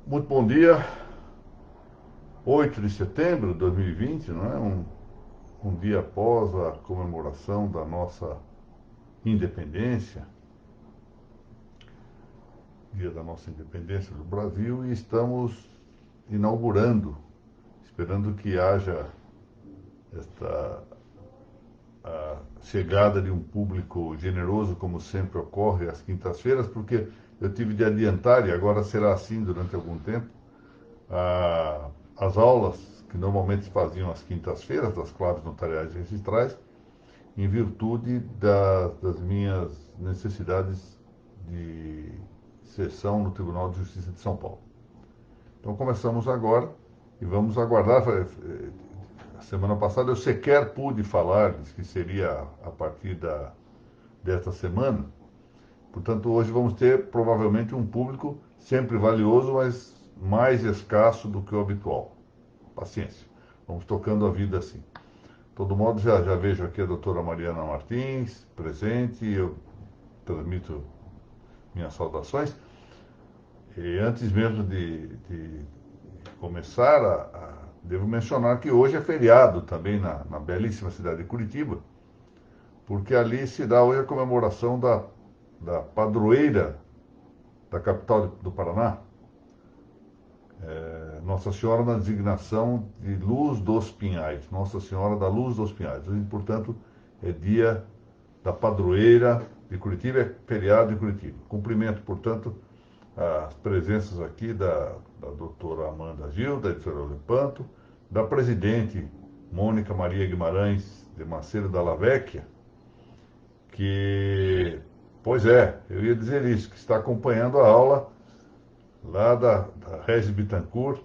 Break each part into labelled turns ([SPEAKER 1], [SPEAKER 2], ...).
[SPEAKER 1] Muito bom dia, 8 de setembro de 2020, não é? Um dia após a comemoração da nossa independência, dia da nossa independência do Brasil, e estamos inaugurando, esperando que haja esta chegada de um público generoso, como sempre ocorre às quintas-feiras, porque eu tive de adiantar, e agora será assim durante algum tempo, as aulas que normalmente se faziam às quintas-feiras, das claves notariais e registrais, em virtude das minhas necessidades de sessão no Tribunal de Justiça de São Paulo. Então começamos agora e vamos aguardar. A semana passada eu sequer pude falar, disse que seria a partir desta semana. Portanto, hoje vamos ter provavelmente um público sempre valioso, mas mais escasso do que o habitual. Paciência. Vamos tocando a vida assim. De todo modo, já vejo aqui a doutora Mariana Martins, presente, eu transmito minhas saudações. E antes mesmo de começar, devo mencionar que hoje é feriado também na belíssima cidade de Curitiba, porque ali se dá hoje a comemoração da padroeira da capital do Paraná, Nossa Senhora da Designação de Luz dos Pinhais, Nossa Senhora da Luz dos Pinhais. Hoje, portanto, é dia da padroeira de Curitiba, é feriado em Curitiba. Cumprimento, portanto, as presenças aqui da doutora Amanda Gil, da editora Lepanto, da presidente Mônica Maria Guimarães de Macedo da Lavecchia, que, pois é, eu ia dizer isso, que está acompanhando a aula lá da Regis Bittencourt,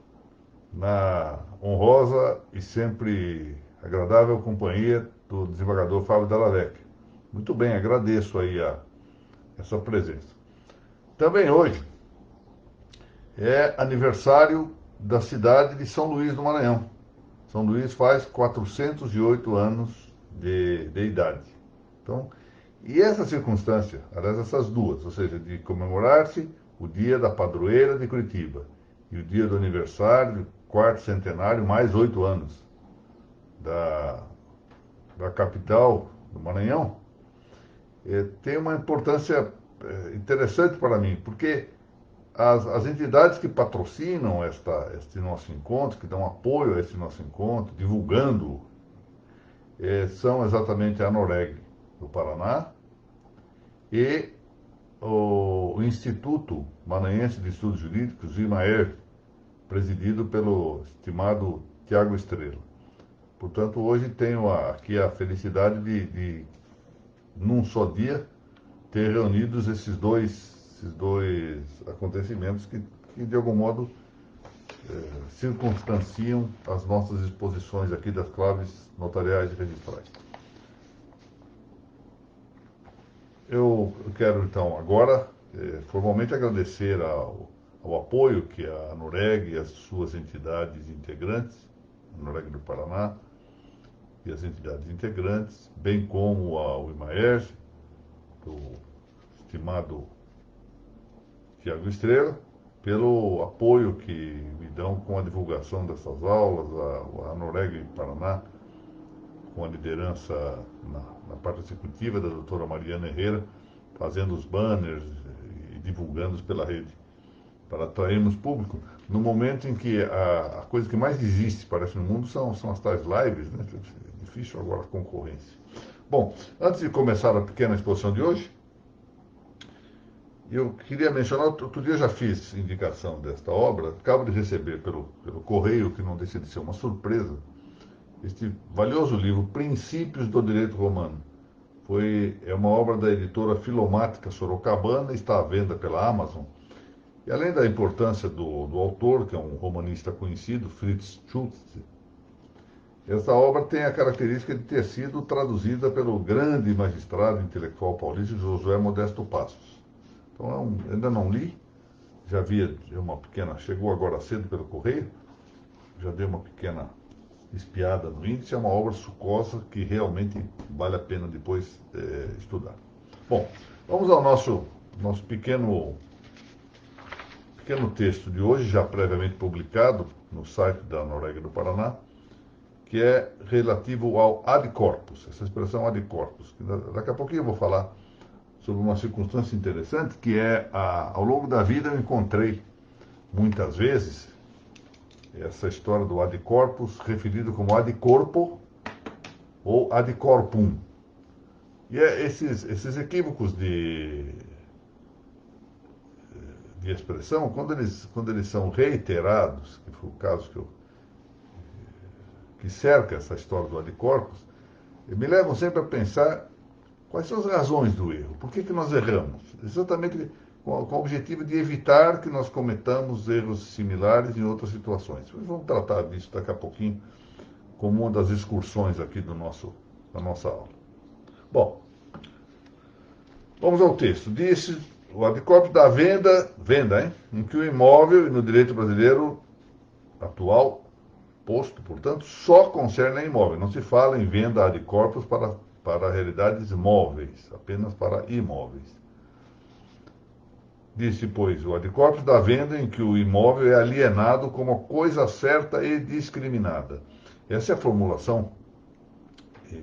[SPEAKER 1] na honrosa e sempre agradável companhia do desembargador Fábio Della Vecchia. Muito bem, agradeço aí essa presença. Também hoje é aniversário da cidade de São Luís do Maranhão. São Luís faz 408 anos de idade. Então, e essa circunstância, aliás, essas duas, ou seja, de comemorar-se o dia da padroeira de Curitiba e o dia do aniversário, quarto centenário, mais 8 anos da, da capital do Maranhão, tem uma importância interessante para mim, porque as entidades que patrocinam este nosso encontro, que dão apoio a esse nosso encontro, divulgando, são exatamente a Noreg do Paraná e o Instituto Maranhense de Estudos Jurídicos, IMAER, presidido pelo estimado Tiago Estrela. Portanto, hoje tenho aqui a felicidade de, num só dia, ter reunidos esses dois acontecimentos que de algum modo, circunstanciam as nossas exposições aqui das claves notariais e registrais. Eu quero, então, agora, formalmente agradecer ao apoio que a Noreg e as suas entidades integrantes, a Noreg do Paraná e as entidades integrantes, bem como ao IMAERJ, do estimado Tiago Estrela, pelo apoio que me dão com a divulgação dessas aulas, a Noreg Paraná, com a liderança na parte executiva da doutora Mariana Herrera, fazendo os banners e divulgando-os pela rede, para atrairmos público, no momento em que a coisa que mais existe, parece, no mundo são as tais lives, né? É difícil agora a concorrência. Bom, antes de começar a pequena exposição de hoje, eu queria mencionar, outro dia eu já fiz indicação desta obra, acabo de receber pelo correio, que não deixa de ser uma surpresa, este valioso livro, Princípios do Direito Romano. É uma obra da editora Filomática Sorocabana, está à venda pela Amazon. E além da importância do autor, que é um romanista conhecido, Fritz Schultze, essa obra tem a característica de ter sido traduzida pelo grande magistrado intelectual paulista Josué Modesto Passos. Então, ainda não li, já vi uma pequena, chegou agora cedo pelo correio, já dei uma pequena espiada no índice, é uma obra sucosa que realmente vale a pena depois estudar. Bom, vamos ao nosso pequeno texto de hoje, já previamente publicado no site da Noruega do Paraná, que é relativo ao ad corpus, essa expressão ad corpus. Daqui a pouquinho eu vou falar sobre uma circunstância interessante, que é, ao longo da vida eu encontrei muitas vezes essa história do ad corpus referido como ad corpo ou ad corpum. E esses equívocos de expressão, quando eles são reiterados, que foi o caso que cerca essa história do ad corpus, me levam sempre a pensar quais são as razões do erro, por que nós erramos? Exatamente com o objetivo de evitar que nós cometamos erros similares em outras situações. Vamos tratar disso daqui a pouquinho, como uma das excursões aqui da nossa aula. Bom, vamos ao texto. Disse o ad corpus da venda, em que o imóvel, e no direito brasileiro atual, posto, portanto, só concerne a imóvel. Não se fala em venda ad corpus para realidades móveis, apenas para imóveis. Disse, pois, o ad corpus da venda em que o imóvel é alienado como coisa certa e discriminada. Essa é a formulação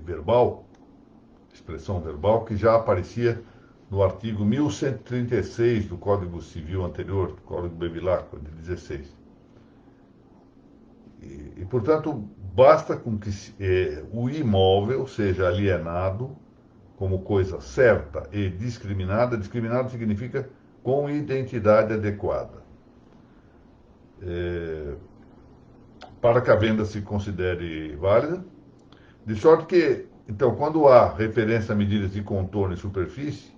[SPEAKER 1] verbal, expressão verbal, que já aparecia no artigo 1136 do Código Civil anterior, do Código Bevilacqua, de 16. Portanto, basta com que o imóvel seja alienado como coisa certa e discriminada. Discriminado significa com identidade adequada. Para que a venda se considere válida, de sorte que, então, quando há referência a medidas de contorno e superfície,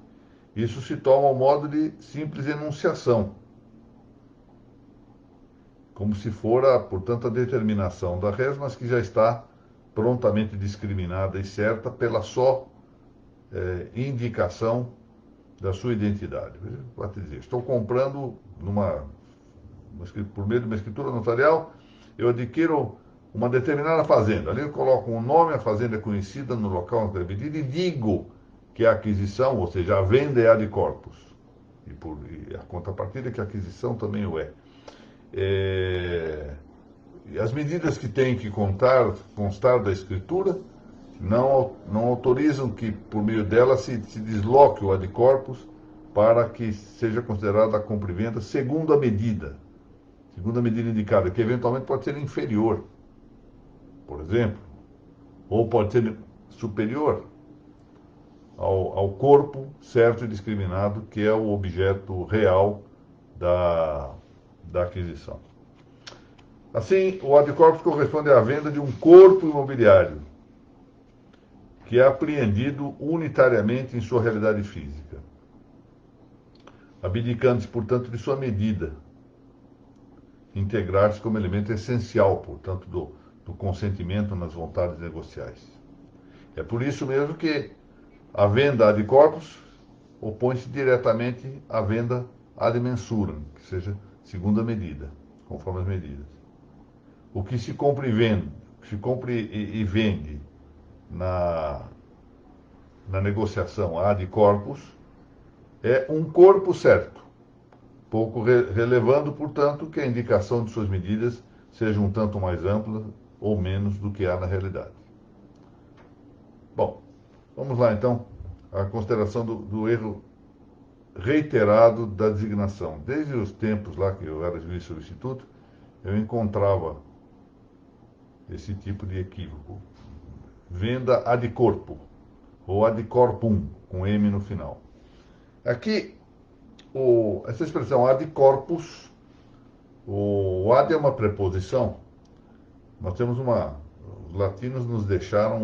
[SPEAKER 1] isso se toma ao modo de simples enunciação, como se fora, portanto, a determinação da res, mas que já está prontamente discriminada e certa pela só indicação da sua identidade. Vou te dizer, estou comprando por meio de uma escritura notarial, eu adquiro uma determinada fazenda. Ali eu coloco um nome, a fazenda é conhecida no local onde é vendida, e digo que a aquisição, ou seja, a venda é ad corpus. E a contrapartida é que a aquisição também o é. E as medidas que têm que constar da escritura não autorizam que, por meio dela, se desloque o ad corpus para que seja considerada a compra e venda segundo a medida indicada, que eventualmente pode ser inferior, por exemplo, ou pode ser superior ao corpo certo e discriminado, que é o objeto real da aquisição. Assim, o ad corpus corresponde à venda de um corpo imobiliário, que é apreendido unitariamente em sua realidade física, abdicando-se, portanto, de sua medida, integrar-se como elemento essencial, portanto, do consentimento nas vontades negociais. É por isso mesmo que a venda ad corpus opõe-se diretamente à venda ad mensuram, que seja segundo a medida, conforme as medidas. O que se compra e vende na negociação ad corpus é um corpo certo, pouco relevando, portanto, que a indicação de suas medidas seja um tanto mais ampla ou menos do que há na realidade. Bom, vamos lá então à consideração do erro reiterado da designação. Desde os tempos lá que eu era juiz substituto, eu encontrava esse tipo de equívoco. Venda ad corpo, ou ad corpum, com M no final. Aqui, essa expressão ad corpus, o ad é uma preposição. Nós temos os latinos nos deixaram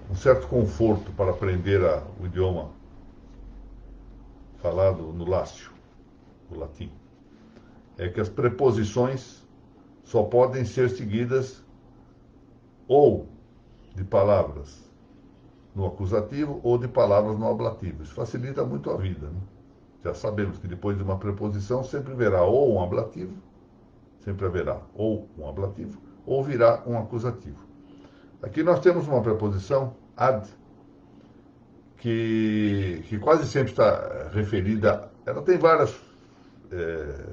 [SPEAKER 1] um certo conforto para aprender o idioma falado no Lácio, o latim. É que as preposições só podem ser seguidas ou de palavras no acusativo ou de palavras no ablativo. Isso facilita muito a vida, né? Já sabemos que depois de uma preposição sempre haverá ou um ablativo, ou virá um acusativo. Aqui nós temos uma preposição ad, que quase sempre está referida ela tem é,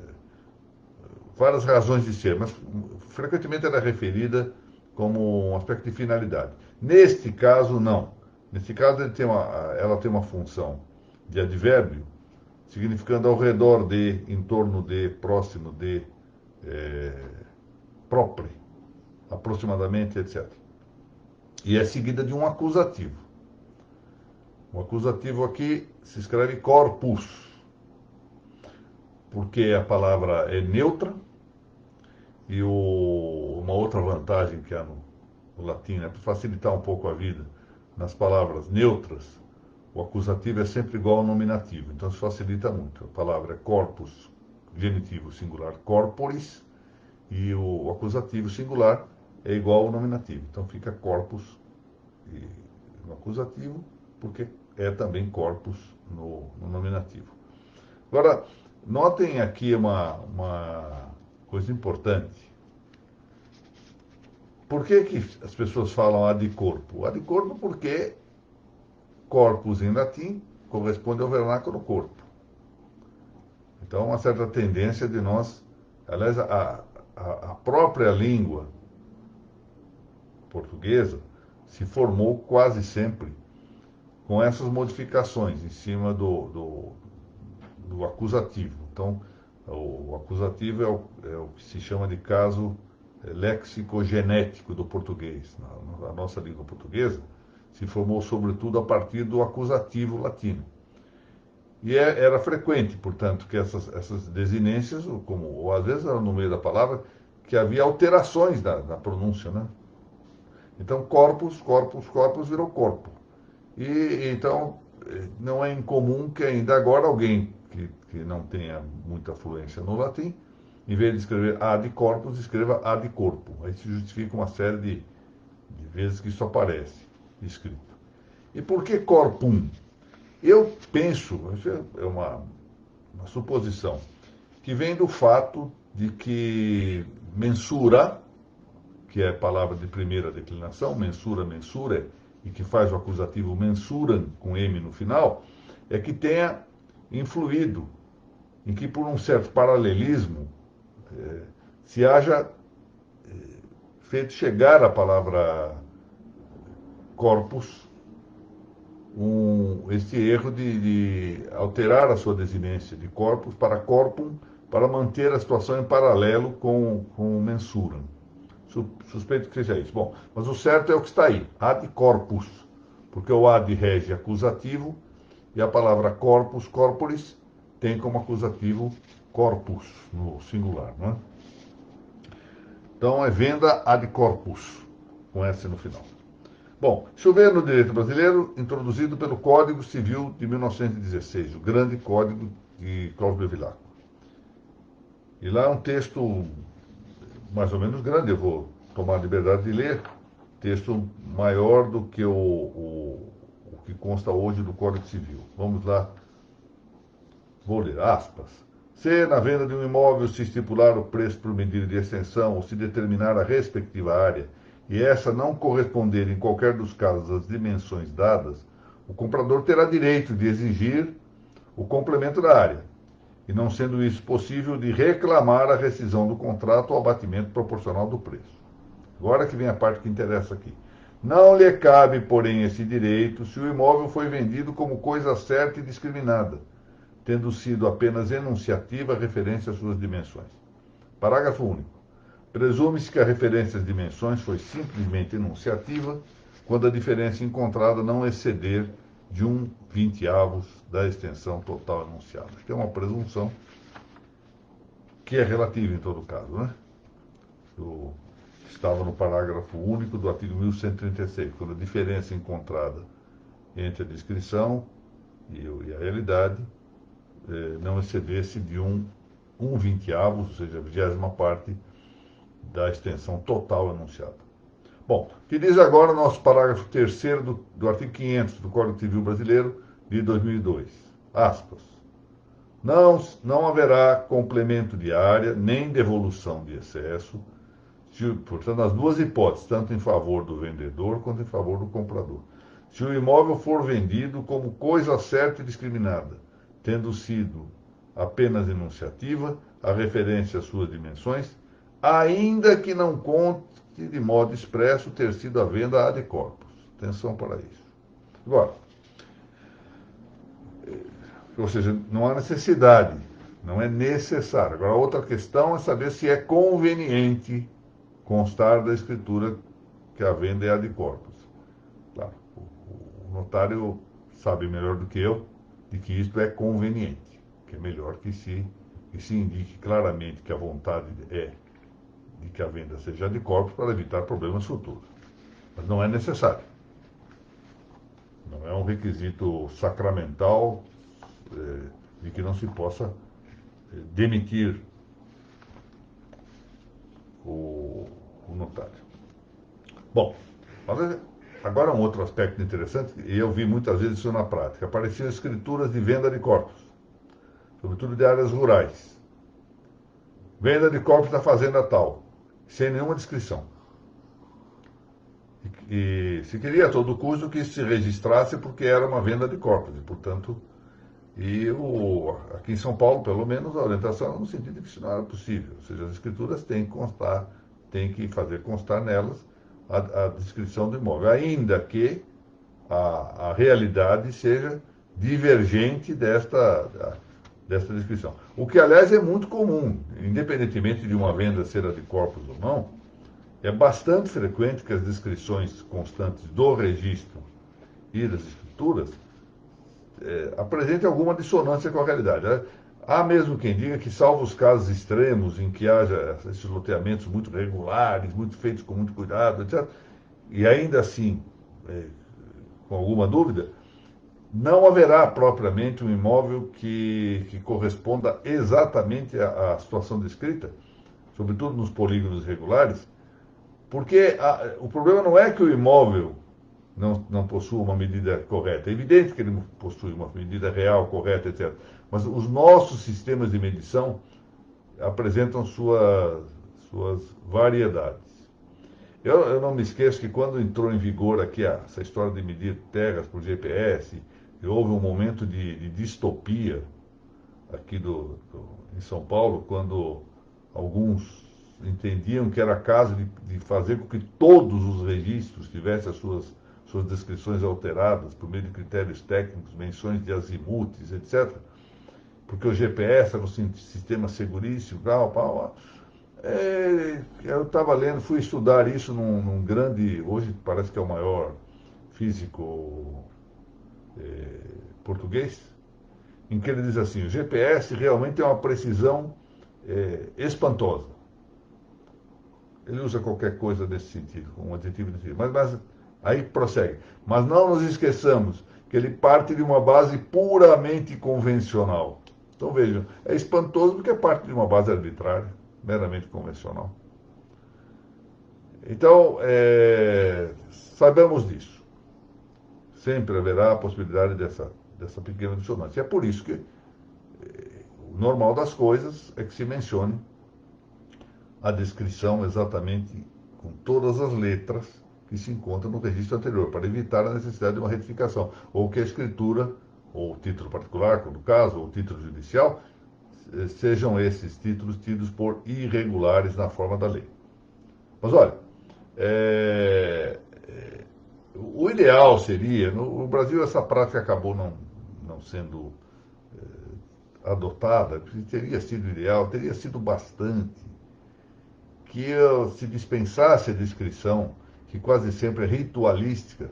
[SPEAKER 1] várias razões de ser, mas frequentemente ela é referida como um aspecto de finalidade. Neste caso, não. Neste caso, ela tem uma função de advérbio, significando ao redor de, em torno de, próximo de, é, próprio, aproximadamente, etc. E é seguida de um acusativo. O acusativo aqui se escreve corpus, porque a palavra é neutra, e uma outra vantagem que há no latim, né, para facilitar um pouco a vida, nas palavras neutras, o acusativo é sempre igual ao nominativo, então isso facilita muito. A palavra é corpus, genitivo singular corporis, e o acusativo singular é igual ao nominativo. Então fica corpus no acusativo, porque é também corpus no nominativo. Agora, notem aqui uma coisa importante. Por que as pessoas falam ad corpo? Ad corpo porque corpus em latim corresponde ao vernáculo corpo. Então, uma certa tendência de nós, aliás, a própria língua portuguesa se formou quase sempre com essas modificações em cima do acusativo. Então, o acusativo é o que se chama de caso lexicogenético do português. A nossa língua portuguesa se formou sobretudo a partir do acusativo latino. E era frequente, portanto, que essas desinências, ou às vezes era no meio da palavra, que havia alterações na pronúncia, né? Então, corpus, corpus, corpus virou corpo. E então, não é incomum que ainda agora alguém que não tenha muita fluência no latim, em vez de escrever ad corpus, escreva ad corpo. Aí se justifica uma série de vezes que isso aparece escrito. E por que corpum? Eu penso, isso é uma suposição, que vem do fato de que mensura, que é a palavra de primeira declinação, mensura, mensura, e que faz o acusativo mensuram, com M no final, é que tenha influído em que, por um certo paralelismo, se haja feito chegar a palavra corpus este erro de alterar a sua desinência de corpus para corpum, para manter a situação em paralelo com mensuram. Suspeito que seja isso. Bom, mas o certo é o que está aí, ad corpus, porque o ad rege acusativo e a palavra corpus, corporis, tem como acusativo corpus, no singular, não é? Então é venda ad corpus, com S no final. Bom, chover no direito brasileiro, introduzido pelo Código Civil de 1916, o grande Código de Cláudio Bevilacqua. E lá é um texto mais ou menos grande, eu vou tomar a liberdade de ler, texto maior do que o que consta hoje do Código Civil. Vamos lá, vou ler, aspas. Se na venda de um imóvel se estipular o preço por medida de extensão ou se determinar a respectiva área e essa não corresponder em qualquer dos casos às dimensões dadas, o comprador terá direito de exigir o complemento da área, e não sendo isso possível, de reclamar a rescisão do contrato ou abatimento proporcional do preço. Agora que vem a parte que interessa aqui. Não lhe cabe, porém, esse direito se o imóvel foi vendido como coisa certa e discriminada, tendo sido apenas enunciativa a referência às suas dimensões. Parágrafo único. Presume-se que a referência às dimensões foi simplesmente enunciativa, quando a diferença encontrada não exceder de 1/20 da extensão total enunciada. Que é uma presunção que é relativa em todo caso, né? Estava no parágrafo único do artigo 1136, quando a diferença encontrada entre a descrição e a realidade não excedesse de 1/20, ou seja, a 20ª parte da extensão total enunciada. Bom, que diz agora o nosso parágrafo 3º do artigo 500 do Código Civil Brasileiro de 2002. Aspas. Não haverá complemento de área, nem devolução de excesso, portanto, nas duas hipóteses, tanto em favor do vendedor quanto em favor do comprador. Se o imóvel for vendido como coisa certa e discriminada, tendo sido apenas enunciativa, a referência às suas dimensões, ainda que não conte de modo expresso ter sido a venda ad corpus. Atenção para isso. Agora, ou seja, não há necessidade, não é necessário. Agora, outra questão é saber se é conveniente constar da escritura que a venda é ad corpus. Claro, o notário sabe melhor do que eu de que isto é conveniente, que é melhor que se indique claramente que a vontade é de que a venda seja ad corpus para evitar problemas futuros. Mas não é necessário. Não é um requisito sacramental de que não se possa demitir o notário. Bom, agora um outro aspecto interessante, e eu vi muitas vezes isso na prática. Apareciam escrituras de venda de corpos, sobretudo de áreas rurais. Venda de corpos da fazenda tal, sem nenhuma descrição. E se queria a todo custo que se registrasse porque era uma venda de corpos, e portanto, aqui em São Paulo, pelo menos, a orientação no sentido de que isso não era possível. Ou seja, as escrituras têm que constar, têm que fazer constar nelas a descrição do imóvel, ainda que a realidade seja divergente desta descrição. O que, aliás, é muito comum, independentemente de uma venda ser ad corpus ou não, é bastante frequente que as descrições constantes do registro e das escrituras apresentem alguma dissonância com a realidade. Há mesmo quem diga que, salvo os casos extremos em que haja esses loteamentos muito regulares, muito feitos com muito cuidado, etc., e ainda assim, com alguma dúvida, não haverá propriamente um imóvel que corresponda exatamente à situação descrita, sobretudo nos polígonos regulares, porque o problema não é que o imóvel não possua uma medida correta. É evidente que ele não possui uma medida real, correta, etc. Mas os nossos sistemas de medição apresentam suas variedades. Eu não me esqueço que quando entrou em vigor aqui essa história de medir terras por GPS, houve um momento de distopia aqui em São Paulo, quando alguns entendiam que era caso de fazer com que todos os registros tivessem as suas descrições alteradas por meio de critérios técnicos, menções de azimutes, etc. Porque o GPS era um sistema seguríssimo, tal. Eu estava lendo, fui estudar isso num grande, hoje parece que é o maior físico português, em que ele diz assim: o GPS realmente tem uma precisão espantosa. Ele usa qualquer coisa nesse sentido, um adjetivo desse sentido. Mas aí prossegue. Mas não nos esqueçamos que ele parte de uma base puramente convencional. Então vejam, é espantoso porque parte de uma base arbitrária, meramente convencional. Então, saibamos disso. Sempre haverá a possibilidade dessa pequena dissonância. É por isso que o normal das coisas é que se mencione a descrição exatamente com todas as letras que se encontram no registro anterior, para evitar a necessidade de uma retificação, ou que a escritura, ou o título particular, no caso, ou o título judicial, sejam esses títulos tidos por irregulares na forma da lei. Mas olha, o ideal seria, no Brasil essa prática acabou não sendo adotada, teria sido ideal, teria sido bastante, que se dispensasse a descrição, que quase sempre é ritualística,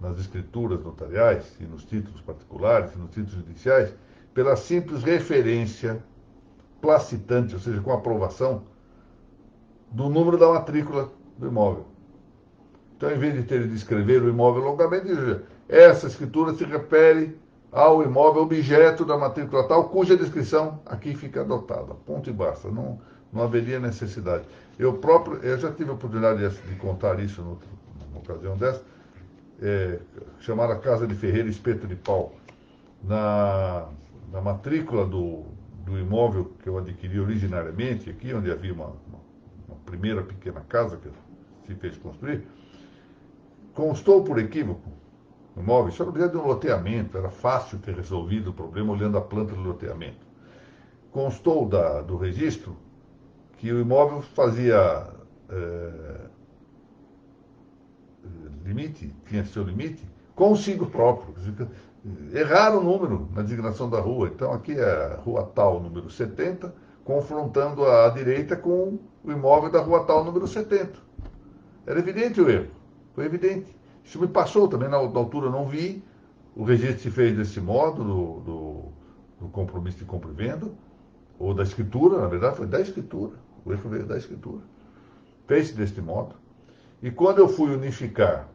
[SPEAKER 1] nas escrituras notariais e nos títulos particulares e nos títulos judiciais, pela simples referência placitante, ou seja, com aprovação, do número da matrícula do imóvel. Então, em vez de ter de descrever o imóvel longamente, dizer, essa escritura se refere ao imóvel objeto da matrícula tal, cuja descrição aqui fica adotada. Ponto e basta. Não haveria necessidade. Eu já tive a oportunidade de contar isso numa ocasião dessa, chamada Casa de Ferreira Espeto de Pau. Na matrícula do imóvel que eu adquiri originariamente, aqui onde havia uma primeira pequena casa que se fez construir, constou por equívoco o imóvel, isso era objeto de um loteamento, era fácil ter resolvido o problema olhando a planta do loteamento. constou do registro que o imóvel fazia limite, tinha seu limite, consigo próprio. Erraram o número na designação da rua. Então aqui é a rua tal, número 70, confrontando à direita com o imóvel da rua tal, número 70. Era evidente o erro, foi evidente. Isso me passou também, na altura eu não vi, o registro se fez desse modo, do compromisso de compra e venda, ou da escritura, na verdade foi da escritura, o erro veio da escritura. Fez-se deste modo. E quando eu fui unificar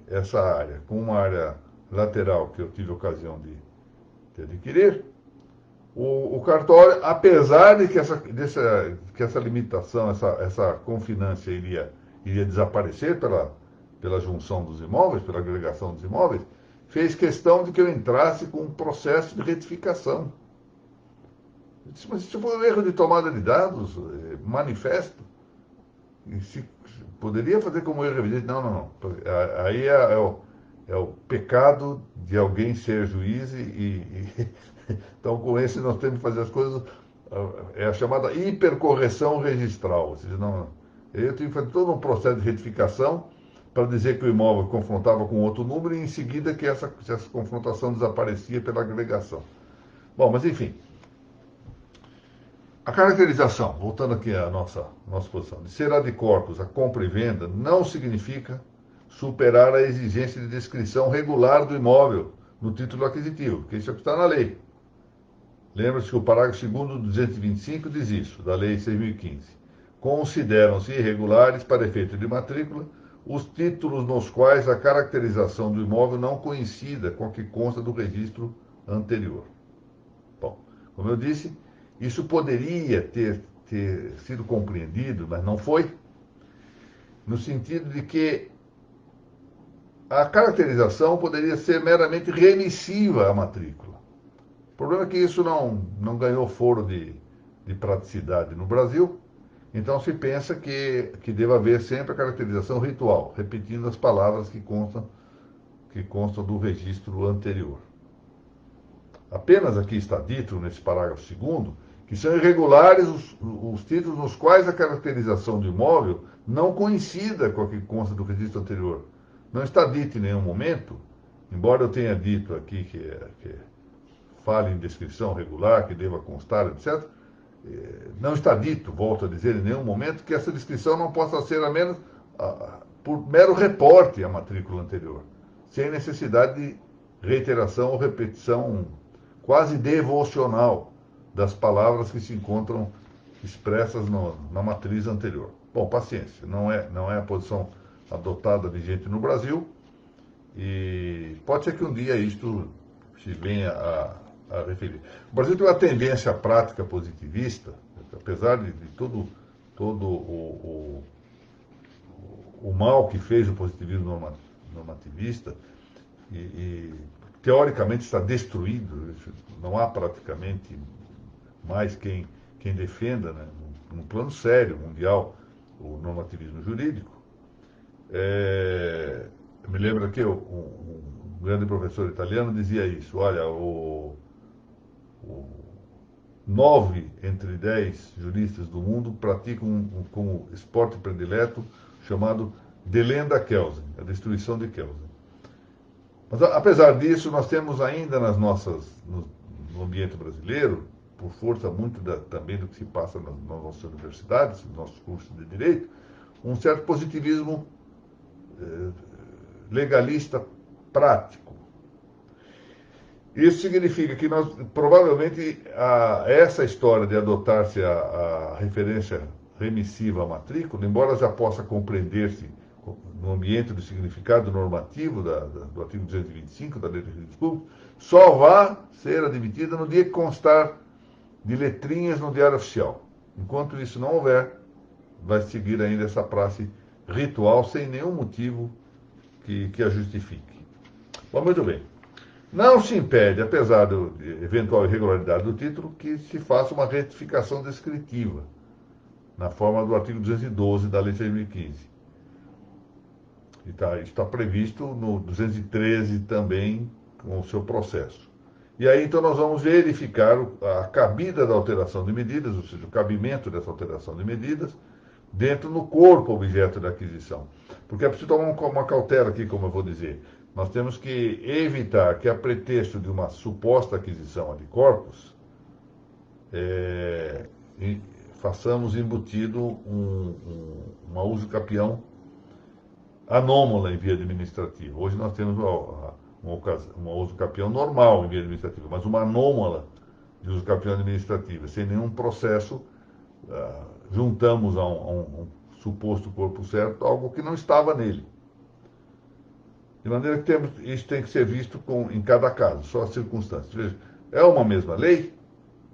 [SPEAKER 1] essa área com uma área lateral que eu tive ocasião de adquirir, o cartório, apesar de que essa limitação, essa confinância iria desaparecer pela junção dos imóveis, pela agregação dos imóveis, fez questão de que eu entrasse com um processo de retificação. Eu disse, mas isso foi um erro de tomada de dados, manifesto. E se poderia fazer como erro evidente? Não. Aí é o pecado de alguém ser juiz então com esse nós temos que fazer as coisas, é a chamada hipercorreção registral. Ou seja, eu tive que fazer todo um processo de retificação para dizer que o imóvel confrontava com outro número e em seguida que essa confrontação desaparecia pela agregação. Bom, mas enfim. A caracterização, voltando aqui à nossa posição, de ser ad corpus a compra e venda não significa superar a exigência de descrição regular do imóvel no título aquisitivo, porque isso é o que está na lei. Lembra-se que o parágrafo 2º do 225 diz isso, da Lei 6.015. Consideram-se irregulares, para efeito de matrícula, os títulos nos quais a caracterização do imóvel não coincida com a que consta do registro anterior. Bom, como eu disse, isso poderia ter sido compreendido, mas não foi, no sentido de que a caracterização poderia ser meramente remissiva à matrícula. O problema é que isso não ganhou foro de praticidade no Brasil, então se pensa que deva haver sempre a caracterização ritual, repetindo as palavras que constam do registro anterior. Apenas aqui está dito, nesse parágrafo 2º, que são irregulares os títulos nos quais a caracterização do imóvel não coincida com a que consta do registro anterior. Não está dito em nenhum momento, embora eu tenha dito aqui que fale em descrição regular, que deva constar, etc., não está dito, volto a dizer, em nenhum momento, que essa descrição não possa ser a menos por mero reporte à matrícula anterior, sem necessidade de reiteração ou repetição quase devocional das palavras que se encontram expressas na matriz anterior. Bom, paciência, não é a posição adotada vigente no Brasil, e pode ser que um dia isto se venha a referir. O Brasil tem uma tendência prática positivista, apesar de todo o mal que fez o positivismo normativista, e teoricamente está destruído, não há praticamente mais quem defenda, né, num plano sério, mundial, o normativismo jurídico. Eu me lembro que um grande professor italiano dizia isso, olha, 9 entre 10 juristas do mundo praticam como esporte predileto chamado delenda Kelsen, a destruição de Kelsen. Mas apesar disso, nós temos ainda no ambiente brasileiro, por força muito também do que se passa nas nossas universidades, nos nossos cursos de direito, um certo positivismo legalista prático. Isso significa que nós, provavelmente, essa história de adotar-se a referência remissiva à matrícula, embora já possa compreender-se no ambiente do significado normativo do artigo 225 da Lei de Registros Públicos, só vai ser admitida no dia que constar de letrinhas no Diário Oficial. Enquanto isso não houver, vai seguir ainda essa praxe ritual sem nenhum motivo que a justifique. Bom, muito bem. Não se impede, apesar de eventual irregularidade do título, que se faça uma retificação descritiva, na forma do artigo 212 da Lei 6.015. Está previsto no 213 também, com o seu processo. E aí, então, nós vamos verificar a cabida da alteração de medidas, ou seja, o cabimento dessa alteração de medidas, dentro do corpo objeto da aquisição. Porque é preciso tomar uma cautela aqui, como eu vou dizer. Nós temos que evitar que, a pretexto de uma suposta aquisição de corpos, é, façamos embutido uma uso capião anômala em via administrativa. Hoje nós temos uma uso capião normal em via administrativa, mas uma anômala de uso capião administrativa, sem nenhum processo, juntamos a um suposto corpo certo algo que não estava nele. De maneira que isso tem que ser visto em cada caso, só as circunstâncias. Veja, é uma mesma lei,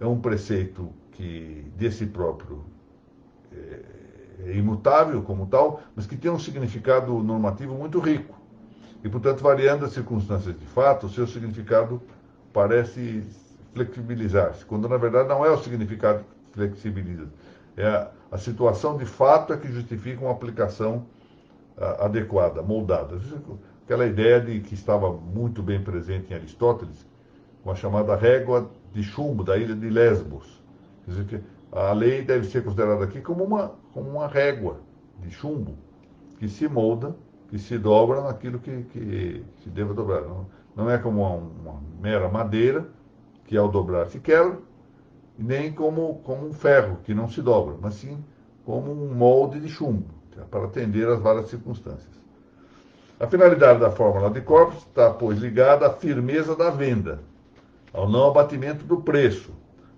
[SPEAKER 1] é um preceito que de si próprio é imutável como tal, mas que tem um significado normativo muito rico. E, portanto, variando as circunstâncias de fato, o seu significado parece flexibilizar-se, quando na verdade não é o significado que flexibiliza. É a situação de fato é que justifica uma aplicação adequada, moldada. Aquela ideia de que estava muito bem presente em Aristóteles, com a chamada régua de chumbo da ilha de Lesbos. Quer dizer que a lei deve ser considerada aqui como uma régua de chumbo que se molda, que se dobra naquilo que se deva dobrar. Não é como uma mera madeira que ao dobrar se quebra, nem como um ferro que não se dobra, mas sim como um molde de chumbo, para atender às várias circunstâncias. A finalidade da fórmula de corpus está, pois, ligada à firmeza da venda, ao não abatimento do preço,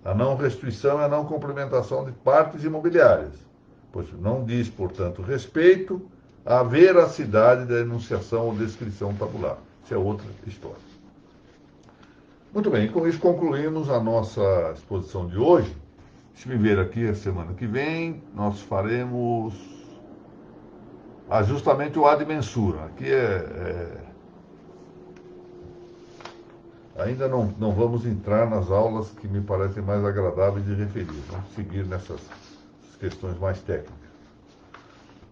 [SPEAKER 1] à não restrição e à não complementação de partes imobiliárias, pois não diz, portanto, respeito à veracidade da enunciação ou descrição tabular. Isso é outra história. Muito bem, com isso concluímos a nossa exposição de hoje. Se me ver aqui a semana que vem, nós faremos justamente o ad mensura. Aqui ainda não vamos entrar nas aulas que me parecem mais agradáveis de referir. Vamos seguir nessas questões mais técnicas.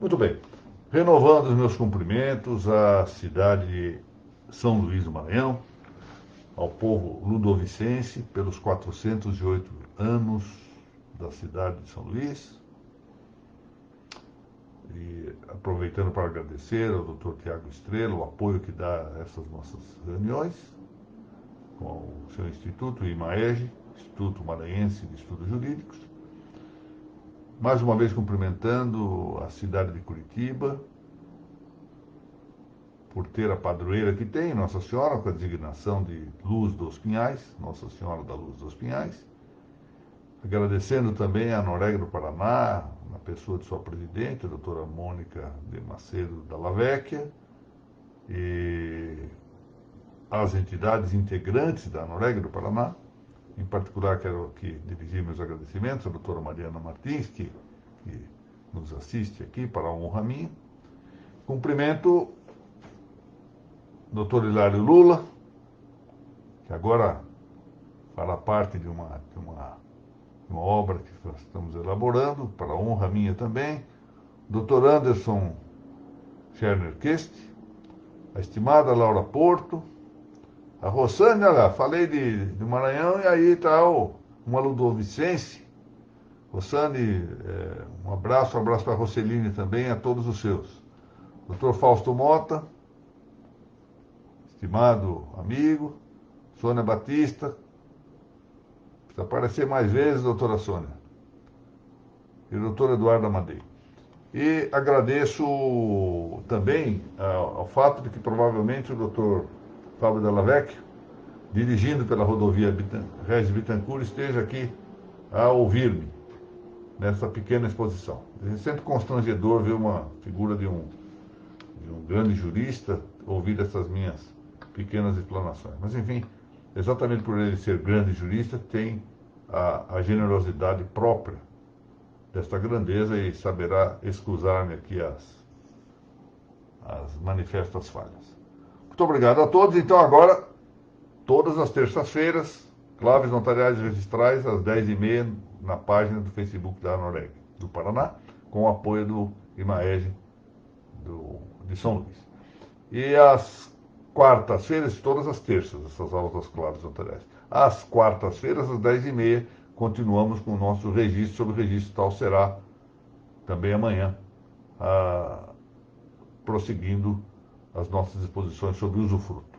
[SPEAKER 1] Muito bem. Renovando os meus cumprimentos à cidade de São Luís do Maranhão, ao povo ludovicense, pelos 408 anos da cidade de São Luís. E aproveitando para agradecer ao Dr. Tiago Estrela o apoio que dá a essas nossas reuniões, com o seu instituto, o IMAEG, Instituto Maranhense de Estudos Jurídicos. Mais uma vez cumprimentando a cidade de Curitiba, por ter a padroeira que tem, Nossa Senhora, com a designação de Luz dos Pinhais, Nossa Senhora da Luz dos Pinhais. Agradecendo também a Noréga do Paraná, na pessoa de sua presidente, a doutora Mônica de Macedo Dalla Vecchia, e as entidades integrantes da Noréga do Paraná. Em particular, quero aqui dirigir meus agradecimentos à doutora Mariana Martins, que nos assiste aqui, para a honra minha. Cumprimento o doutor Hilário Lula, que agora fará parte de uma obra que nós estamos elaborando, para a honra minha também. Dr. Anderson Scherner Kest, a estimada Laura Porto, a Rossane, olha lá, falei de Maranhão e aí está uma ludovicense. Rossane, um abraço para a Rosseline também, a todos os seus. Dr. Fausto Mota, estimado amigo, Sônia Batista, precisa aparecer mais vezes, doutora Sônia, e o doutor Eduardo Amadei. E agradeço também ao fato de que provavelmente o doutor Fábio Dalla Vecchia, dirigindo pela rodovia Regis Bittencourt, esteja aqui a ouvir-me nessa pequena exposição. É sempre constrangedor ver uma figura de um grande jurista ouvir essas minhas pequenas explanações. Mas, enfim, exatamente por ele ser grande jurista, tem a generosidade própria desta grandeza e saberá excusar-me aqui as manifestas falhas. Muito obrigado a todos. Então, agora, todas as terças-feiras, claves notariais e registrais, às 10h30, na página do Facebook da Noréga do Paraná, com o apoio do IMAEG de São Luís. E às quartas-feiras, todas as terças, essas aulas das Claves Notariais. Às quartas-feiras, às 10h30, continuamos com o nosso registro sobre o registro, tal será também amanhã, prosseguindo as nossas exposições sobre o usufruto.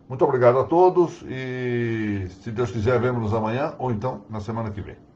[SPEAKER 1] Muito obrigado a todos e, se Deus quiser, vemo-nos amanhã ou então na semana que vem.